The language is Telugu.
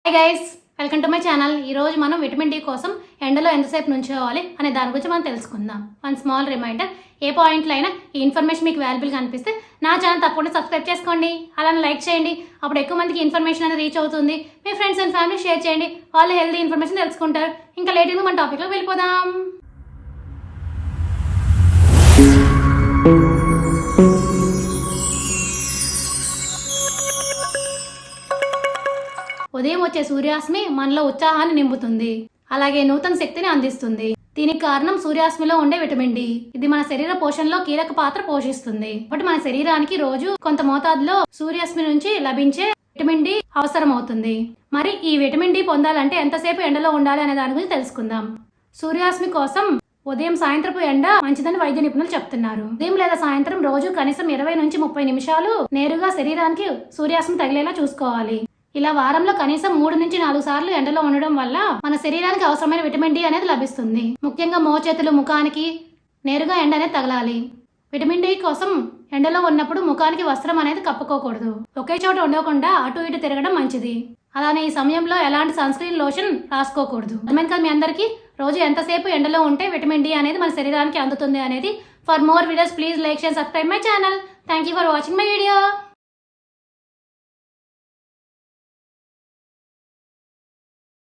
Hi guys, welcome to my channel. ఈరోజు మనం విటమిన్ డి కోసం ఎండలో ఎంతసేపు నుంచోవాలి అనే దాని గురించి మనం తెలుసుకుందాం. వన్ స్మాల్ రిమైండర్, ఏ పాయింట్లో అయినా ఈ ఇన్ఫర్మేషన్ మీకు వాల్యుబుల్గా అనిపిస్తే నా ఛానల్ తప్పకుండా సబ్స్క్రైబ్ చేసుకోండి, అలానే లైక్ చేయండి. అప్పుడు ఎక్కువ మందికి ఇన్ఫర్మేషన్ అనేది రీచ్ అవుతుంది. మీ ఫ్రెండ్స్ అండ్ ఫ్యామిలీ షేర్ చేయండి, వాళ్ళు హెల్తీ ఇన్ఫర్మేషన్ తెలుసుకుంటారు. ఇంకా లేట్ మన టాపిక్లో వెళ్ళిపోదాం. ఉదయం వచ్చే సూర్యాస్మి మనలో ఉత్సాహాన్ని నింపుతుంది, అలాగే నూతన శక్తిని అందిస్తుంది. దీనికి కారణం సూర్యాస్మిలో ఉండే విటమిన్ డి. ఇది మన శరీర పోషణలో కీలక పాత్ర పోషిస్తుంది. కాబట్టి మన శరీరానికి రోజు కొంత మోతాదులో సూర్యాస్మి నుంచి లభించే విటమిన్ డి అవసరం అవుతుంది. మరి ఈ విటమిన్ డి పొందాలంటే ఎంతసేపు ఎండలో ఉండాలి అనే దాని గురించి తెలుసుకుందాం. సూర్యాస్మి కోసం ఉదయం సాయంత్రపు ఎండ మంచిదని వైద్య నిపుణులు చెప్తున్నారు. ఉదయం లేదా సాయంత్రం రోజు కనీసం 20 నుంచి 30 నిమిషాలు నేరుగా శరీరానికి సూర్యాస్మి తగిలేలా చూసుకోవాలి. ఇలా వారంలో కనీసం 3 నుంచి 4 సార్లు ఎండలో ఉండడం వల్ల మన శరీరానికి అవసరమైన విటమిన్ డి అనేది లభిస్తుంది. ముఖ్యంగా మోచేతులు, ముఖానికి నేరుగా ఎండ అనేది తగలాలి. విటమిన్ డి కోసం ఎండలో ఉన్నప్పుడు ముఖానికి వస్త్రం అనేది కప్పుకోకూడదు. ఒకే చోట ఉండకుండా అటు ఇటు తిరగడం మంచిది. అలానే ఈ సమయంలో ఎలాంటి సన్ స్క్రీన్ లోషన్ రాసుకోకూడదు. అర్థమైంది కదా మీ అందరికీ? రోజు ఎంతసేపు ఎండలో ఉంటే విటమిన్ డి అనేది మన శరీరానికి అందుతుంది అనేది. For more videos please like, share, subscribe my channel. Thank you for watching my video.